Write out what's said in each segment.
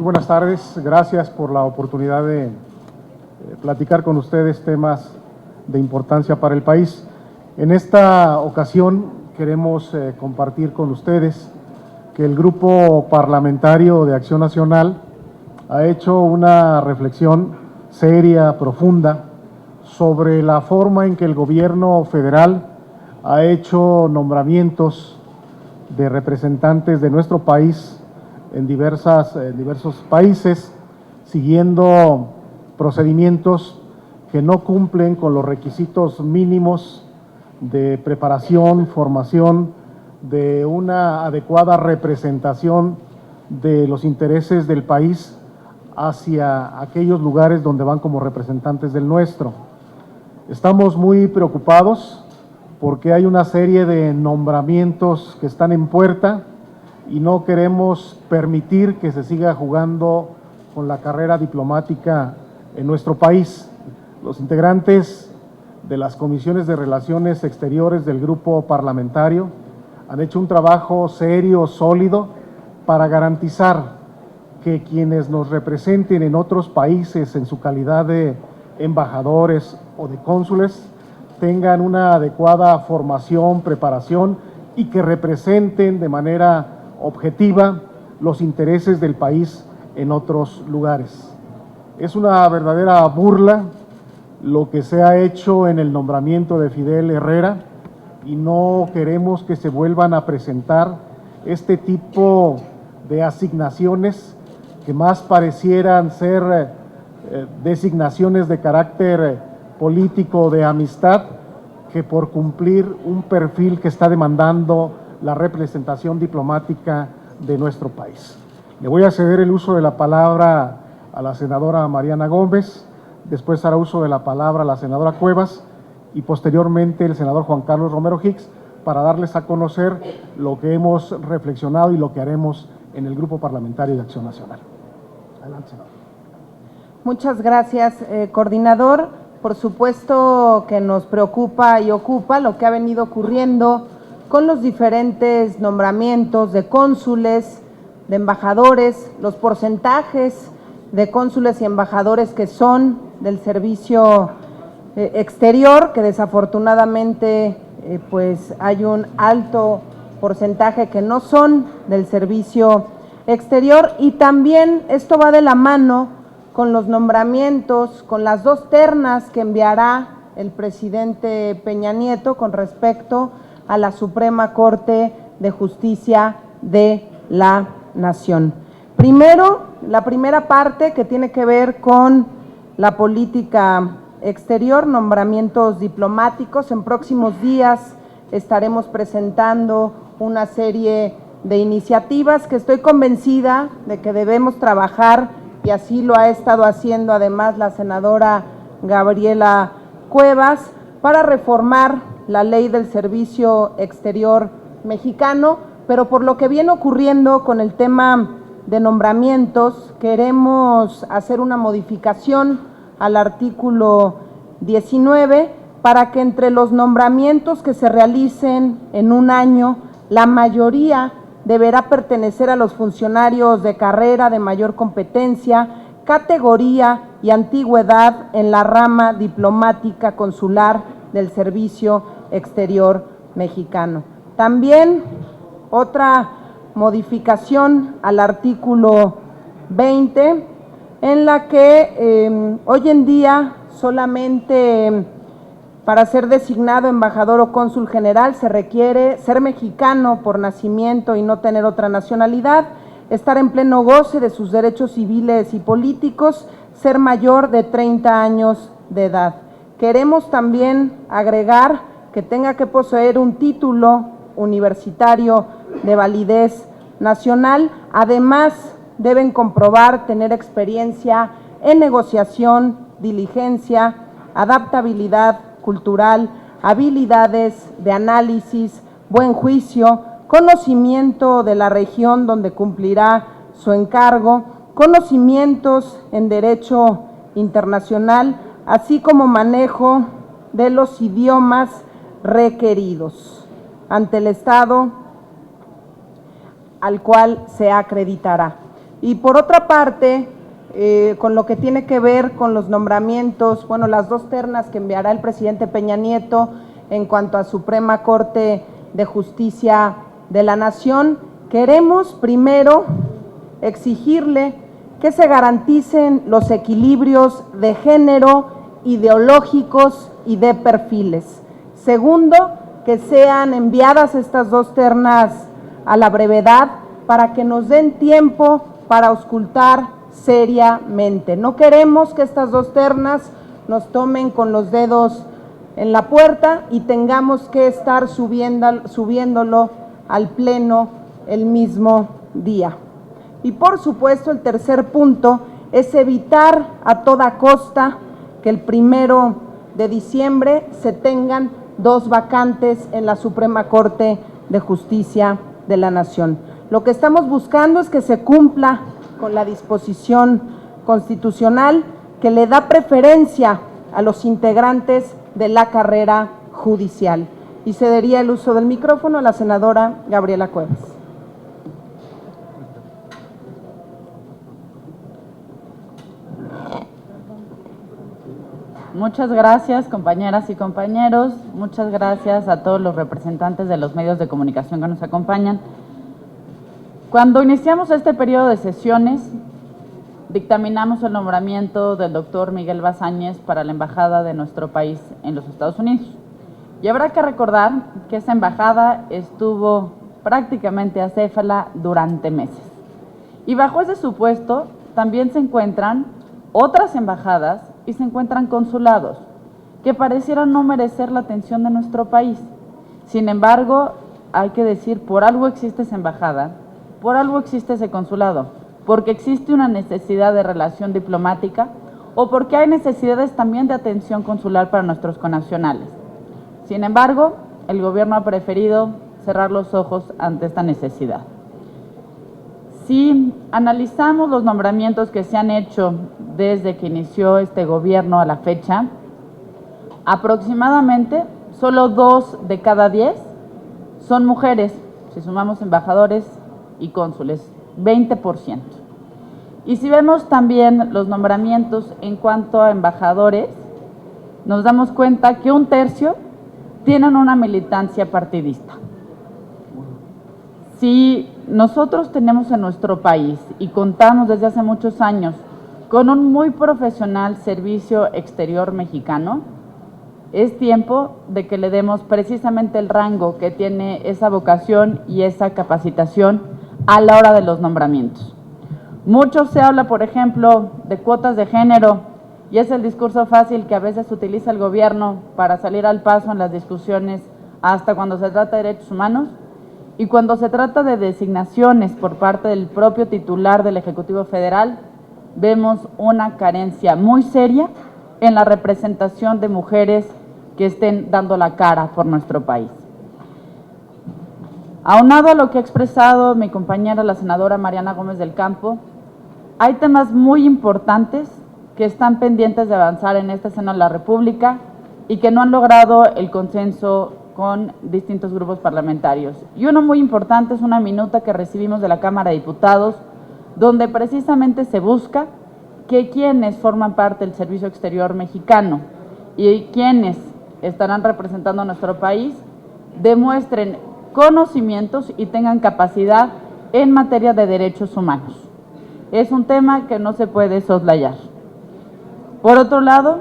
buenas tardes, gracias por la oportunidad de platicar con ustedes temas de importancia para el país. En esta ocasión queremos compartir con ustedes que el Grupo Parlamentario de Acción Nacional ha hecho una reflexión seria, profunda, sobre la forma en que el gobierno federal ha hecho nombramientos de representantes de nuestro país en diversos países, siguiendo procedimientos que no cumplen con los requisitos mínimos de preparación, formación, de una adecuada representación de los intereses del país hacia aquellos lugares donde van como representantes del nuestro. Estamos muy preocupados porque hay una serie de nombramientos que están en puerta y no queremos permitir que se siga jugando con la carrera diplomática en nuestro país. Los integrantes de las comisiones de Relaciones Exteriores del grupo parlamentario han hecho un trabajo serio, sólido, para garantizar que quienes nos representen en otros países en su calidad de embajadores o de cónsules tengan una adecuada formación, preparación y que representen de manera objetiva los intereses del país en otros lugares. Es una verdadera burla lo que se ha hecho en el nombramiento de Fidel Herrera y no queremos que se vuelvan a presentar este tipo de asignaciones que más parecieran ser designaciones de carácter político de amistad que por cumplir un perfil que está demandando la representación diplomática de nuestro país. Le voy a ceder el uso de la palabra a la senadora Mariana Gómez, después hará uso de la palabra la senadora Cuevas y posteriormente el senador Juan Carlos Romero Hicks para darles a conocer lo que hemos reflexionado y lo que haremos en el Grupo Parlamentario de Acción Nacional. Adelante, senador. Muchas gracias, coordinador. Por supuesto que nos preocupa y ocupa lo que ha venido ocurriendo con los diferentes nombramientos de cónsules, de embajadores, los porcentajes de cónsules y embajadores que son del servicio exterior, que desafortunadamente pues hay un alto porcentaje que no son del servicio exterior, y también esto va de la mano con los nombramientos, con las dos ternas que enviará el presidente Peña Nieto con respecto a la Suprema Corte de Justicia de la Nación. Primero, la primera parte que tiene que ver con la política exterior, nombramientos diplomáticos. En próximos días estaremos presentando una serie de iniciativas que estoy convencida de que debemos trabajar, y así lo ha estado haciendo además la senadora Gabriela Cuevas, para reformar la ley del servicio exterior mexicano, pero por lo que viene ocurriendo con el tema de nombramientos, queremos hacer una modificación al artículo 19 para que entre los nombramientos que se realicen en un año, la mayoría deberá pertenecer a los funcionarios de carrera de mayor competencia, categoría y antigüedad en la rama diplomática consular del Servicio Exterior Mexicano. También otra modificación al artículo 20, en la que hoy en día solamente para ser designado embajador o cónsul general se requiere ser mexicano por nacimiento y no tener otra nacionalidad, estar en pleno goce de sus derechos civiles y políticos, ser mayor de 30 años de edad. Queremos también agregar que tenga que poseer un título universitario de validez nacional. Además, deben comprobar tener experiencia en negociación, diligencia, adaptabilidad cultural, habilidades de análisis, buen juicio, conocimiento de la región donde cumplirá su encargo, conocimientos en derecho internacional, así como manejo de los idiomas requeridos ante el Estado al cual se acreditará. Y por otra parte, con lo que tiene que ver con los nombramientos, bueno, las 2 ternas que enviará el presidente Peña Nieto en cuanto a Suprema Corte de Justicia de la Nación, queremos primero exigirle que se garanticen los equilibrios de género, ideológicos y de perfiles. Segundo, que sean enviadas estas 2 ternas a la brevedad para que nos den tiempo para auscultar seriamente. No queremos que estas 2 ternas nos tomen con los dedos en la puerta y tengamos que estar subiéndolo al Pleno el mismo día. Y por supuesto, el tercer punto es evitar a toda costa que el 1 de diciembre se tengan 2 vacantes en la Suprema Corte de Justicia de la Nación. Lo que estamos buscando es que se cumpla con la disposición constitucional que le da preferencia a los integrantes de la carrera judicial. Y cedería el uso del micrófono a la senadora Gabriela Cuevas. Muchas gracias, compañeras y compañeros. Muchas gracias a todos los representantes de los medios de comunicación que nos acompañan. Cuando iniciamos este periodo de sesiones, dictaminamos el nombramiento del doctor Miguel Bazáñez para la embajada de nuestro país en los Estados Unidos. Y habrá que recordar que esa embajada estuvo prácticamente acéfala durante meses. Y bajo ese supuesto también se encuentran otras embajadas y se encuentran consulados que parecieran no merecer la atención de nuestro país. Sin embargo, hay que decir, por algo existe esa embajada, por algo existe ese consulado, porque existe una necesidad de relación diplomática o porque hay necesidades también de atención consular para nuestros connacionales. Sin embargo, el gobierno ha preferido cerrar los ojos ante esta necesidad. Si analizamos los nombramientos que se han hecho desde que inició este gobierno a la fecha, aproximadamente solo 2 de cada 10 son mujeres, si sumamos embajadores y cónsules, 20%. Y si vemos también los nombramientos en cuanto a embajadores, nos damos cuenta que 1/3 tienen una militancia partidista. Si nosotros tenemos en nuestro país y contamos desde hace muchos años con un muy profesional servicio exterior mexicano, es tiempo de que le demos precisamente el rango que tiene esa vocación y esa capacitación a la hora de los nombramientos. Mucho se habla, por ejemplo, de cuotas de género, y es el discurso fácil que a veces utiliza el gobierno para salir al paso en las discusiones hasta cuando se trata de derechos humanos, y cuando se trata de designaciones por parte del propio titular del Ejecutivo Federal, vemos una carencia muy seria en la representación de mujeres que estén dando la cara por nuestro país. Aunado a lo que ha expresado mi compañera, la senadora Mariana Gómez del Campo, hay temas muy importantes que están pendientes de avanzar en este seno de la República y que no han logrado el consenso con distintos grupos parlamentarios. Y uno muy importante es una minuta que recibimos de la Cámara de Diputados, donde precisamente se busca que quienes forman parte del Servicio Exterior mexicano y quienes estarán representando a nuestro país demuestren conocimientos y tengan capacidad en materia de derechos humanos. Es un tema que no se puede soslayar. Por otro lado,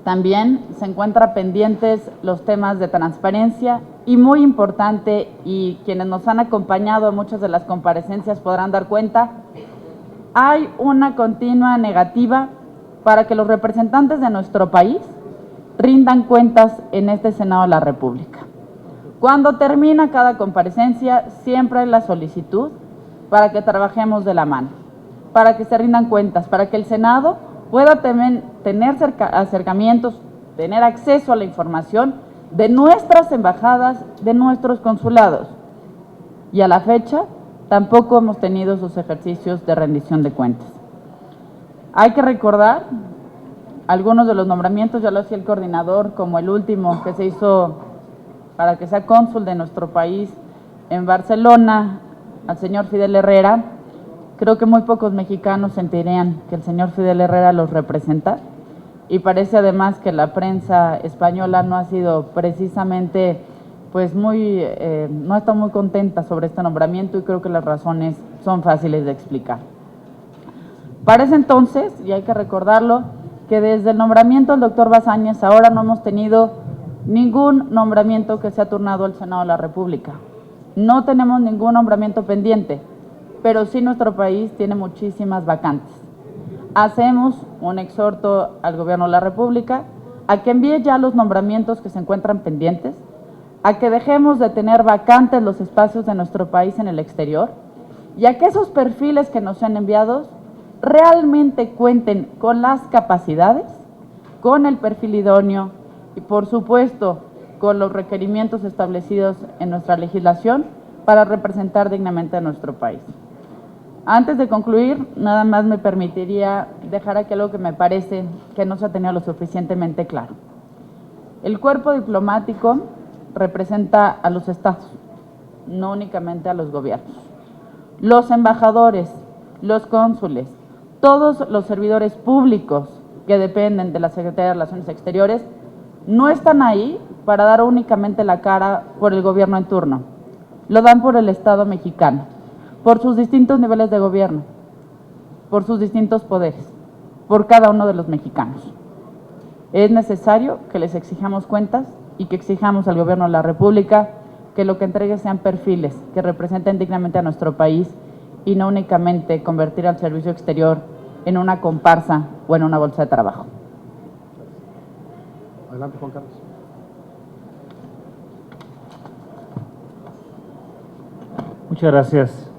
también se encuentran pendientes los temas de transparencia y muy importante, y quienes nos han acompañado en muchas de las comparecencias podrán dar cuenta, hay una continua negativa para que los representantes de nuestro país rindan cuentas en este Senado de la República. Cuando termina cada comparecencia, siempre hay la solicitud para que trabajemos de la mano, para que se rindan cuentas, para que el Senado pueda tener acercamientos, tener acceso a la información de nuestras embajadas, de nuestros consulados. Y a la fecha, tampoco hemos tenido esos ejercicios de rendición de cuentas. Hay que recordar algunos de los nombramientos, ya lo hacía el coordinador, como el último que se hizo para que sea cónsul de nuestro país en Barcelona, al señor Fidel Herrera, Creo que muy pocos mexicanos sentirían que el señor Fidel Herrera los representa, y parece además que la prensa española no ha sido precisamente, pues no está muy contenta sobre este nombramiento, y creo que las razones son fáciles de explicar. Parece entonces, y hay que recordarlo, que desde el nombramiento del doctor Basáñez ahora no hemos tenido ningún nombramiento que se ha turnado al Senado de la República. No tenemos ningún nombramiento pendiente, pero sí nuestro país tiene muchísimas vacantes. Hacemos un exhorto al Gobierno de la República a que envíe ya los nombramientos que se encuentran pendientes, a que dejemos de tener vacantes los espacios de nuestro país en el exterior, y a que esos perfiles que nos sean enviados realmente cuenten con las capacidades, con el perfil idóneo y, por supuesto, con los requerimientos establecidos en nuestra legislación para representar dignamente a nuestro país. Antes de concluir, nada más me permitiría dejar aquí algo que me parece que no se ha tenido lo suficientemente claro. El cuerpo diplomático representa a los estados, no únicamente a los gobiernos. Los embajadores, los cónsules, todos los servidores públicos que dependen de la Secretaría de Relaciones Exteriores no están ahí para dar únicamente la cara por el gobierno en turno. Lo dan por el Estado mexicano, por sus distintos niveles de gobierno, por sus distintos poderes, por cada uno de los mexicanos. Es necesario que les exijamos cuentas y que exijamos al Gobierno de la República que lo que entregue sean perfiles que representen dignamente a nuestro país y no únicamente convertir al servicio exterior en una comparsa o en una bolsa de trabajo. Adelante, Juan Carlos. Muchas gracias.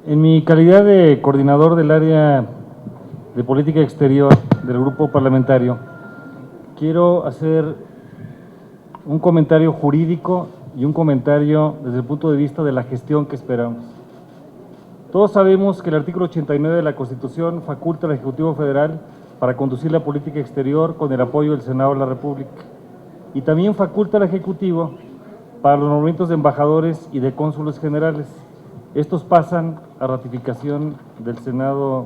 En mi calidad de coordinador del área de política exterior del grupo parlamentario, quiero hacer un comentario jurídico y un comentario desde el punto de vista de la gestión que esperamos. Todos sabemos que el artículo 89 de la Constitución faculta al Ejecutivo Federal para conducir la política exterior con el apoyo del Senado de la República, y también faculta al Ejecutivo para los nombramientos de embajadores y de cónsules generales. Estos pasan a ratificación del Senado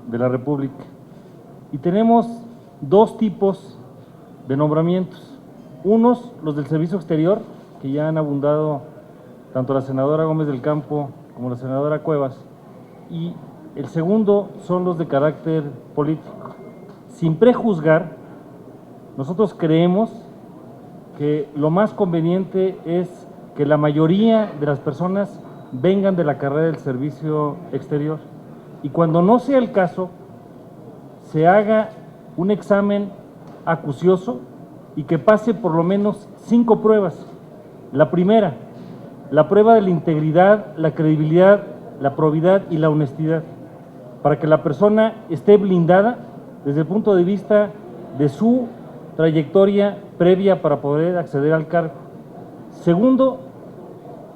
de la República. Y tenemos dos tipos de nombramientos. Unos, los del Servicio Exterior, que ya han abundado tanto la senadora Gómez del Campo como la senadora Cuevas, y el segundo son los de carácter político. Sin prejuzgar, nosotros creemos que lo más conveniente es que la mayoría de las personas vengan de la carrera del servicio exterior, y cuando no sea el caso, se haga un examen acucioso y que pase por lo menos 5 pruebas. La primera, la prueba de la integridad, la credibilidad, la probidad y la honestidad, para que la persona esté blindada desde el punto de vista de su trayectoria previa para poder acceder al cargo. Segundo,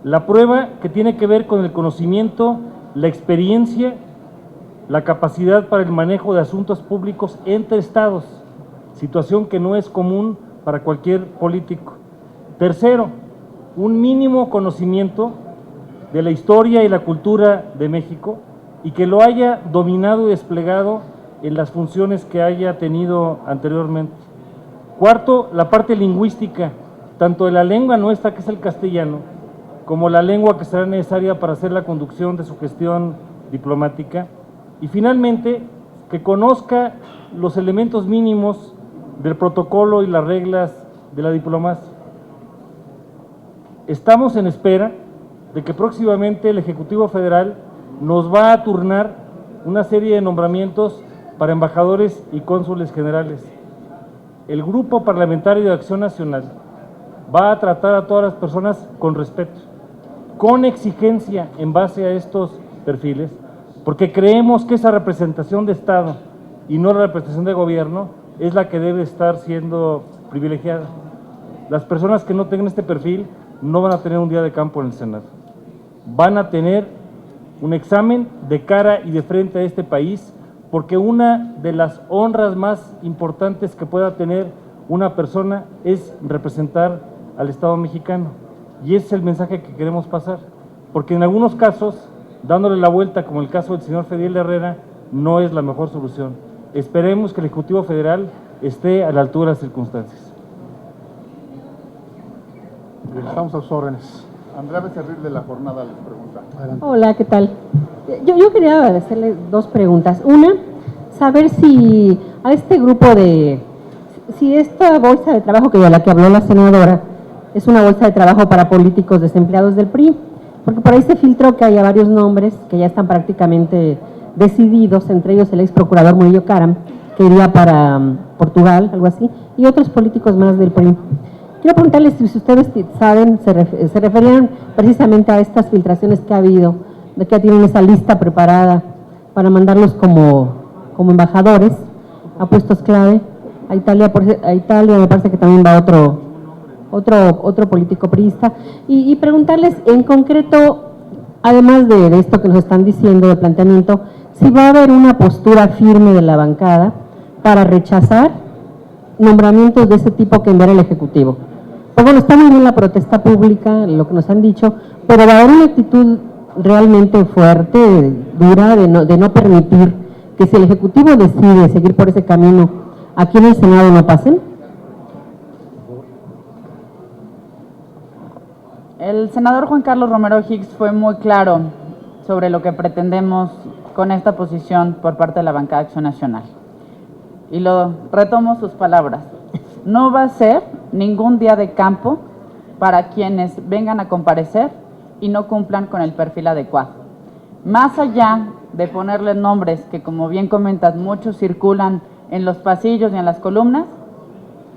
la prueba que tiene que ver con el conocimiento, la experiencia, la capacidad para el manejo de asuntos públicos entre estados, situación que no es común para cualquier político. Tercero, un mínimo conocimiento de la historia y la cultura de México y que lo haya dominado y desplegado en las funciones que haya tenido anteriormente. Cuarto, la parte lingüística, tanto de la lengua nuestra, que es el castellano, como la lengua que será necesaria para hacer la conducción de su gestión diplomática. Y finalmente, que conozca los elementos mínimos del protocolo y las reglas de la diplomacia. Estamos en espera de que próximamente el Ejecutivo Federal nos va a turnar una serie de nombramientos para embajadores y cónsules generales. El Grupo Parlamentario de Acción Nacional va a tratar a todas las personas con respeto, con exigencia en base a estos perfiles, porque creemos que esa representación de Estado y no la representación de gobierno es la que debe estar siendo privilegiada. Las personas que no tengan este perfil no van a tener un día de campo en el Senado. Van a tener un examen de cara y de frente a este país, porque una de las honras más importantes que pueda tener una persona es representar al Estado mexicano. Y ese es el mensaje que queremos pasar, porque en algunos casos dándole la vuelta, como el caso del señor Fediel Herrera, no es la mejor solución. Esperemos que el Ejecutivo Federal esté a la altura de las circunstancias. Estamos a sus órdenes. Andrea Becerril de La Jornada les pregunta. Adelante. Hola, ¿qué tal? Yo quería hacerle dos preguntas. Una, saber si a este grupo si esta bolsa de trabajo de la que habló la senadora es una bolsa de trabajo para políticos desempleados del PRI, porque por ahí se filtró que haya varios nombres que ya están prácticamente decididos, entre ellos el ex procurador Murillo Karam, que iría para Portugal, algo así, y otros políticos más del PRI. Quiero preguntarles si ustedes saben, se referían precisamente a estas filtraciones que ha habido, de que ya tienen esa lista preparada para mandarlos como embajadores a puestos clave. A Italia me parece que también va otro político priista. Y preguntarles en concreto, además de esto que nos están diciendo, del planteamiento, si va a haber una postura firme de la bancada para rechazar nombramientos de ese tipo que enviara el Ejecutivo. Pues bueno, está muy bien la protesta pública, lo que nos han dicho, pero va a haber una actitud realmente fuerte, dura, de no permitir que si el Ejecutivo decide seguir por ese camino, aquí en el Senado no pasen. El senador Juan Carlos Romero Hicks fue muy claro sobre lo que pretendemos con esta posición por parte de la bancada de Acción Nacional. Y lo retomo sus palabras. No va a ser ningún día de campo para quienes vengan a comparecer y no cumplan con el perfil adecuado. Más allá de ponerles nombres que, como bien comentas, muchos circulan en los pasillos y en las columnas,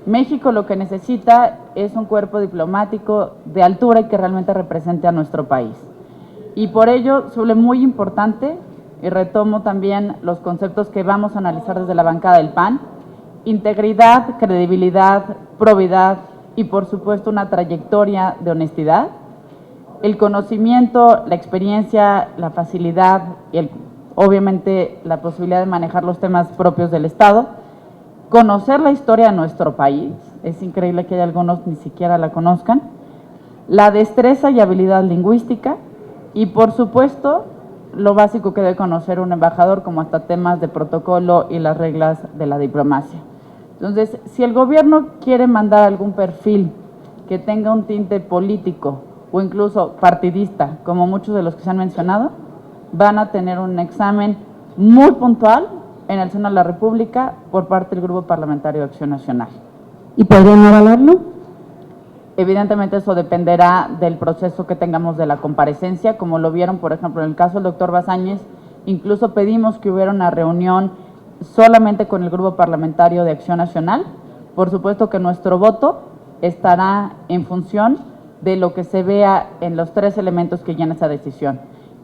México lo que necesita es un cuerpo diplomático de altura y que realmente represente a nuestro país. Y por ello, suele muy importante, y retomo también los conceptos que vamos a analizar desde la bancada del PAN: integridad, credibilidad, probidad y por supuesto una trayectoria de honestidad, el conocimiento, la experiencia, la facilidad y obviamente la posibilidad de manejar los temas propios del Estado, conocer la historia de nuestro país, es increíble que hay algunos ni siquiera la conozcan, la destreza y habilidad lingüística y por supuesto lo básico que debe conocer un embajador, como hasta temas de protocolo y las reglas de la diplomacia. Entonces, si el gobierno quiere mandar algún perfil que tenga un tinte político o incluso partidista, como muchos de los que se han mencionado, van a tener un examen muy puntual en el seno de la República por parte del Grupo Parlamentario de Acción Nacional. ¿Y podrían avalarlo? Evidentemente eso dependerá del proceso que tengamos de la comparecencia, como lo vieron, por ejemplo, en el caso del doctor Basáñez, incluso pedimos que hubiera una reunión solamente con el Grupo Parlamentario de Acción Nacional. Por supuesto que nuestro voto estará en función de lo que se vea en los tres elementos que llena esa decisión: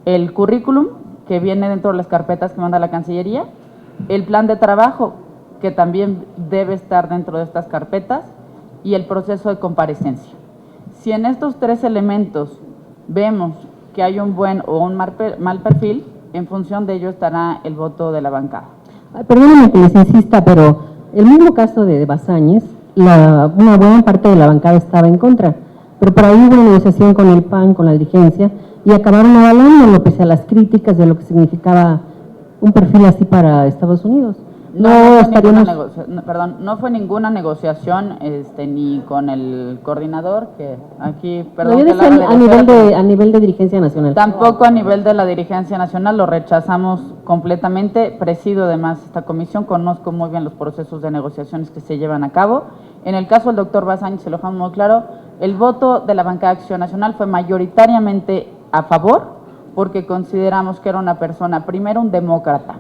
el currículum, que viene dentro de las carpetas que manda la Cancillería, el plan de trabajo, que también debe estar dentro de estas carpetas, y el proceso de comparecencia. Si en estos tres elementos vemos que hay un buen o un mal perfil, en función de ello estará el voto de la bancada. Perdónenme que les insista, pero el mismo caso de Basáñez, una buena parte de la bancada estaba en contra, pero por ahí hubo una negociación con el PAN, con la dirigencia, y acabaron avalándolo pese a las críticas de lo que significaba un perfil así para Estados Unidos. No fue ninguna negociación ni con el coordinador, que aquí, perdón. No, yo decía a nivel de dirigencia nacional. Tampoco a nivel de la dirigencia nacional, lo rechazamos completamente. Presido además esta comisión, conozco muy bien los procesos de negociaciones que se llevan a cabo. En el caso del doctor Basáñez, se lo dejamos muy claro, el voto de la bancada de Acción Nacional fue mayoritariamente a favor, porque consideramos que era una persona, primero, un demócrata,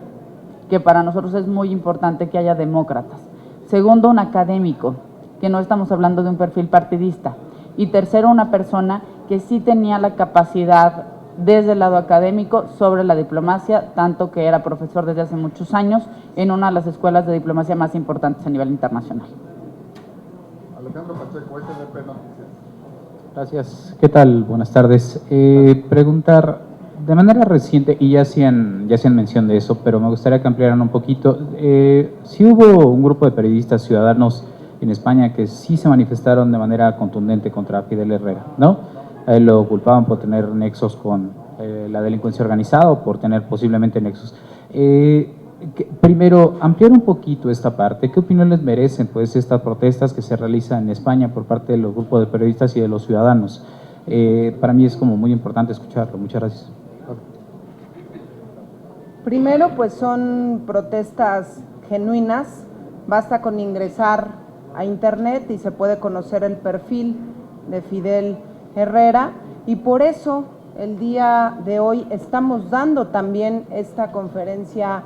que para nosotros es muy importante que haya demócratas. Segundo, un académico, que no estamos hablando de un perfil partidista. Y tercero, una persona que sí tenía la capacidad desde el lado académico sobre la diplomacia, tanto que era profesor desde hace muchos años en una de las escuelas de diplomacia más importantes a nivel internacional. Alejandro Pacheco, SDP Noticias. Gracias. ¿Qué tal? Buenas tardes. Preguntar, de manera reciente, y ya hacían mención de eso, pero me gustaría que ampliaran un poquito. Sí hubo un grupo de periodistas ciudadanos en España que sí se manifestaron de manera contundente contra Fidel Herrera, ¿no? A él lo culpaban por tener nexos con la delincuencia organizada o por tener posiblemente nexos. Primero, ampliar un poquito esta parte. ¿Qué opinión les merecen pues estas protestas que se realizan en España por parte de los grupos de periodistas y de los ciudadanos? Para mí es como muy importante escucharlo. Muchas gracias. Primero, pues son protestas genuinas. Basta con ingresar a internet y se puede conocer el perfil de Fidel Herrera, y por eso el día de hoy estamos dando también esta conferencia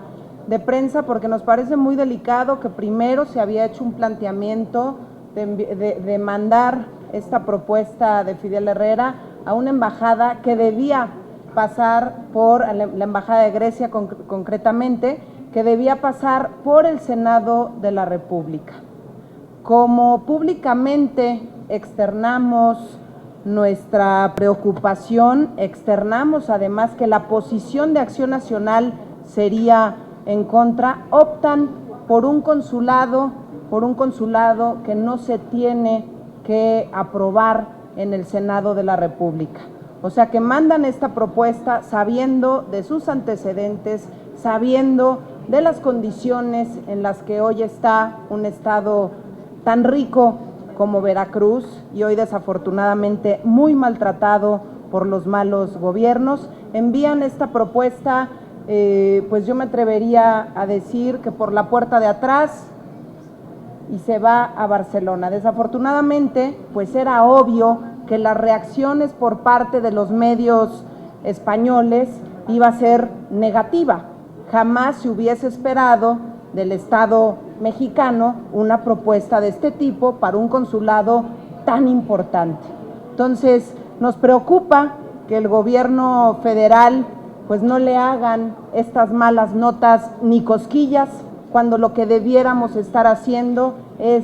de prensa, porque nos parece muy delicado que primero se había hecho un planteamiento de mandar esta propuesta de Fidel Herrera a una embajada que debía pasar por la embajada de Grecia concretamente, que debía pasar por el Senado de la República. Como públicamente externamos nuestra preocupación, externamos además que la posición de Acción Nacional sería en contra, optan por un consulado que no se tiene que aprobar en el Senado de la República. O sea que mandan esta propuesta sabiendo de sus antecedentes, sabiendo de las condiciones en las que hoy está un estado tan rico como Veracruz y hoy desafortunadamente muy maltratado por los malos gobiernos. Envían esta propuesta, pues yo me atrevería a decir que por la puerta de atrás, y se va a Barcelona. Desafortunadamente, pues era obvio que las reacciones por parte de los medios españoles iba a ser negativa. Jamás se hubiese esperado del Estado mexicano una propuesta de este tipo para un consulado tan importante. Entonces, nos preocupa que el gobierno federal pues no le hagan estas malas notas ni cosquillas, cuando lo que debiéramos estar haciendo es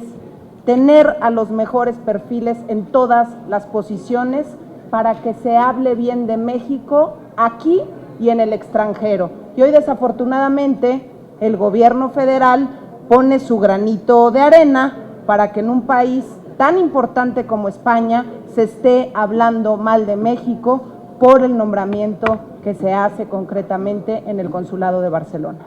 tener a los mejores perfiles en todas las posiciones para que se hable bien de México aquí y en el extranjero. Y hoy desafortunadamente el gobierno federal pone su granito de arena para que en un país tan importante como España se esté hablando mal de México por el nombramiento que se hace concretamente en el Consulado de Barcelona.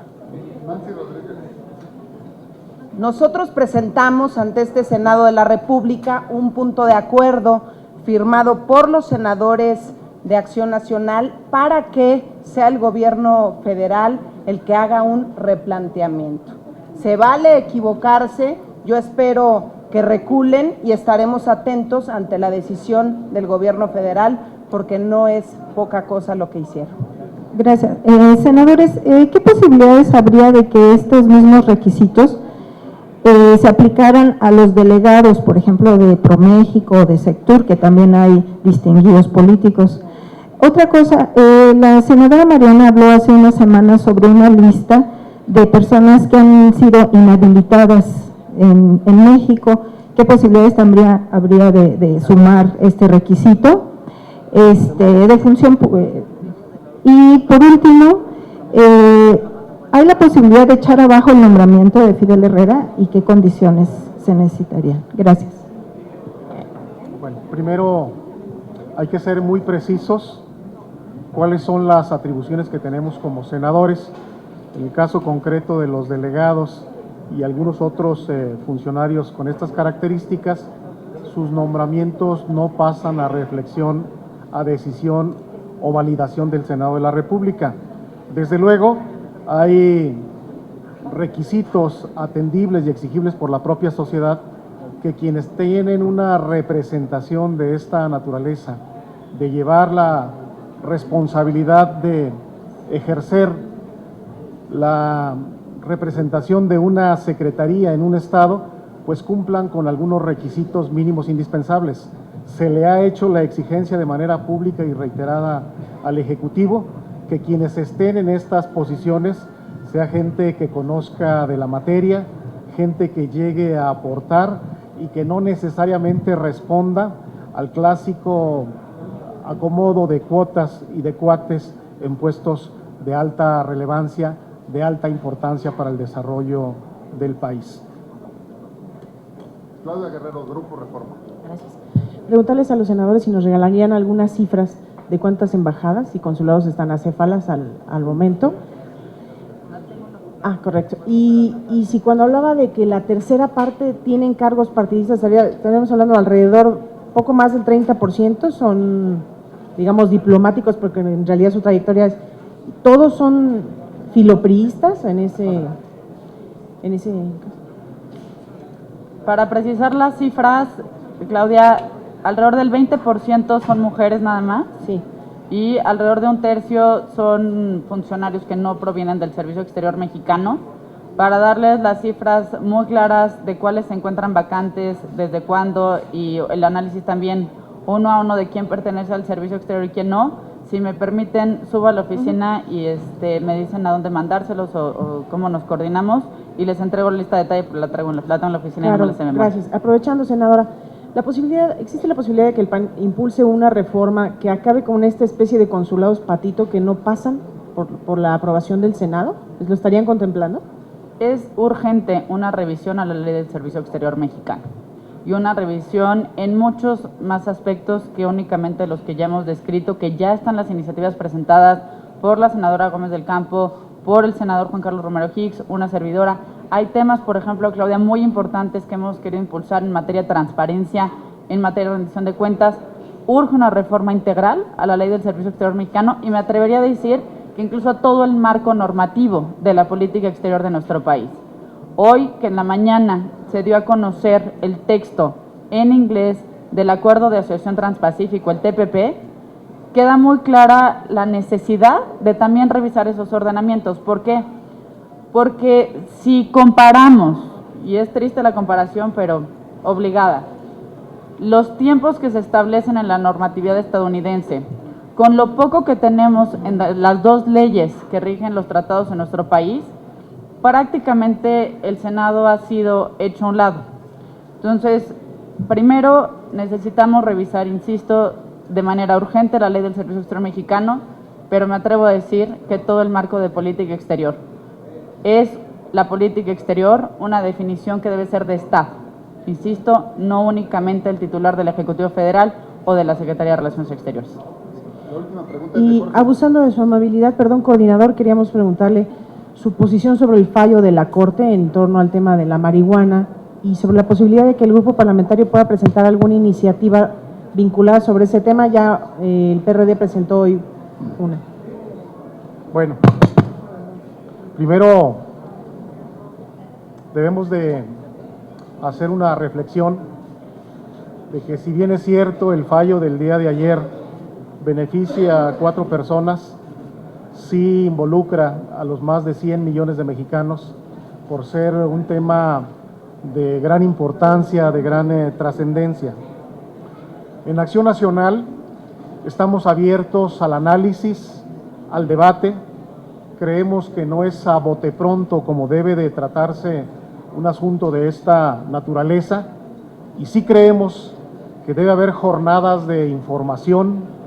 Nosotros presentamos ante este Senado de la República un punto de acuerdo firmado por los senadores de Acción Nacional para que sea el gobierno federal el que haga un replanteamiento. Se vale equivocarse, yo espero que reculen y estaremos atentos ante la decisión del gobierno federal porque no es poca cosa lo que hicieron. Gracias. Senadores, ¿qué posibilidades habría de que estos mismos requisitos se aplicaran a los delegados, por ejemplo, de ProMéxico o de Sectur, que también hay distinguidos políticos? Otra cosa, la senadora Mariana habló hace unas semanas sobre una lista de personas que han sido inhabilitadas en México. ¿Qué posibilidades también habría de sumar este requisito de función? Y por último, ¿hay la posibilidad de echar abajo el nombramiento de Fidel Herrera y qué condiciones se necesitarían? Gracias. Bueno, primero hay que ser muy precisos cuáles son las atribuciones que tenemos como senadores. En el caso concreto de los delegados y algunos otros funcionarios con estas características, sus nombramientos no pasan a reflexión, a decisión o validación del Senado de la República. Desde luego, hay requisitos atendibles y exigibles por la propia sociedad que quienes tienen una representación de esta naturaleza, de llevar la responsabilidad de ejercer la representación de una secretaría en un estado, pues cumplan con algunos requisitos mínimos indispensables. Se le ha hecho la exigencia de manera pública y reiterada al Ejecutivo que quienes estén en estas posiciones sea gente que conozca de la materia, gente que llegue a aportar y que no necesariamente responda al clásico acomodo de cuotas y de cuates en puestos de alta relevancia, de alta importancia para el desarrollo del país. Claudia Guerrero, Grupo Reforma. Gracias. Preguntarles a los senadores si nos regalarían algunas cifras de cuántas embajadas y consulados están acéfalas al momento. Ah, correcto. Y si cuando hablaba de que la tercera parte tienen cargos partidistas, estaríamos hablando alrededor, poco más del 30% son, digamos, diplomáticos, porque en realidad su trayectoria es, todos son filopriistas en ese caso. Para precisar las cifras, Claudia, alrededor del 20% son mujeres nada más. Sí. Y alrededor de un tercio son funcionarios que no provienen del Servicio Exterior Mexicano, para darles las cifras muy claras de cuáles se encuentran vacantes, desde cuándo, y el análisis también uno a uno de quién pertenece al Servicio Exterior y quién no. Si me permiten, subo a la oficina y me dicen a dónde mandárselos o cómo nos coordinamos, y les entrego la lista de detalle, porque la tengo en la oficina. Claro, y no me la sé de memoria. gracias. Aprovechando, senadora, ¿existe la posibilidad de que el PAN impulse una reforma que acabe con esta especie de consulados patito que no pasan por la aprobación del Senado? ¿Lo estarían contemplando? Es urgente una revisión a la Ley del Servicio Exterior Mexicano, y una revisión en muchos más aspectos que únicamente los que ya hemos descrito, que ya están las iniciativas presentadas por la senadora Gómez del Campo, por el senador Juan Carlos Romero Hicks, una servidora. Hay temas, por ejemplo, Claudia, muy importantes que hemos querido impulsar en materia de transparencia, en materia de rendición de cuentas. Urge una reforma integral a la Ley del Servicio Exterior Mexicano, y me atrevería a decir que incluso a todo el marco normativo de la política exterior de nuestro país. Hoy, que en la mañana se dio a conocer el texto en inglés del Acuerdo de Asociación Transpacífico, el TPP, queda muy clara la necesidad de también revisar esos ordenamientos. ¿Por qué? Porque si comparamos, y es triste la comparación, pero obligada, los tiempos que se establecen en la normatividad estadounidense con lo poco que tenemos en las dos leyes que rigen los tratados en nuestro país, prácticamente el Senado ha sido hecho a un lado. Entonces, primero necesitamos revisar, insisto, de manera urgente la Ley del Servicio Exterior Mexicano, pero me atrevo a decir que todo el marco de política exterior. Es la política exterior una definición que debe ser de staff, insisto, no únicamente el titular del Ejecutivo Federal o de la Secretaría de Relaciones Exteriores. La última pregunta Y es de Jorge. abusando de su amabilidad, perdón, coordinador, queríamos preguntarle su posición sobre el fallo de la Corte en torno al tema de la marihuana y sobre la posibilidad de que el grupo parlamentario pueda presentar alguna iniciativa vinculada sobre ese tema. Ya el PRD presentó hoy una. Bueno, primero debemos de hacer una reflexión de que, si bien es cierto el fallo del día de ayer beneficia a 4 personas, sí involucra a los más de 100 millones de mexicanos, por ser un tema de gran importancia, de gran trascendencia. En Acción Nacional estamos abiertos al análisis, al debate. Creemos que no es a bote pronto como debe de tratarse un asunto de esta naturaleza, y sí creemos que debe haber jornadas de información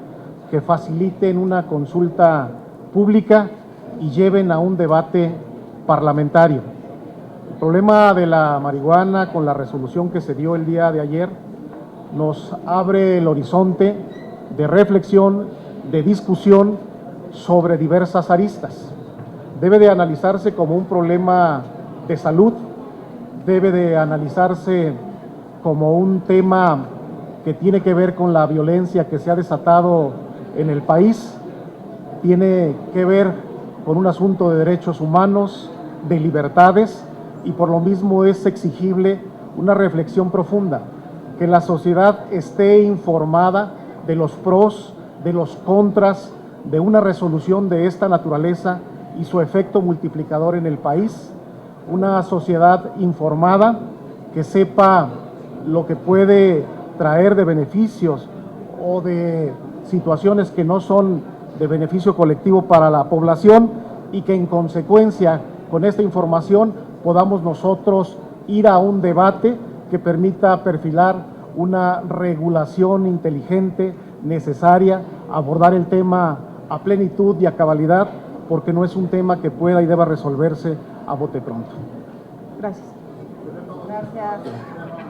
que faciliten una consulta pública y lleven a un debate parlamentario. El problema de la marihuana, con la resolución que se dio el día de ayer, nos abre el horizonte de reflexión, de discusión sobre diversas aristas. Debe de analizarse como un problema de salud, debe de analizarse como un tema que tiene que ver con la violencia que se ha desatado en el país, tiene que ver con un asunto de derechos humanos, de libertades, y por lo mismo es exigible una reflexión profunda, que la sociedad esté informada de los pros, de los contras de una resolución de esta naturaleza y su efecto multiplicador en el país, una sociedad informada que sepa lo que puede traer de beneficios o de situaciones que no son de beneficio colectivo para la población, y que en consecuencia con esta información podamos nosotros ir a un debate que permita perfilar una regulación inteligente, necesaria, abordar el tema a plenitud y a cabalidad, porque no es un tema que pueda y deba resolverse a bote pronto. Gracias. Gracias.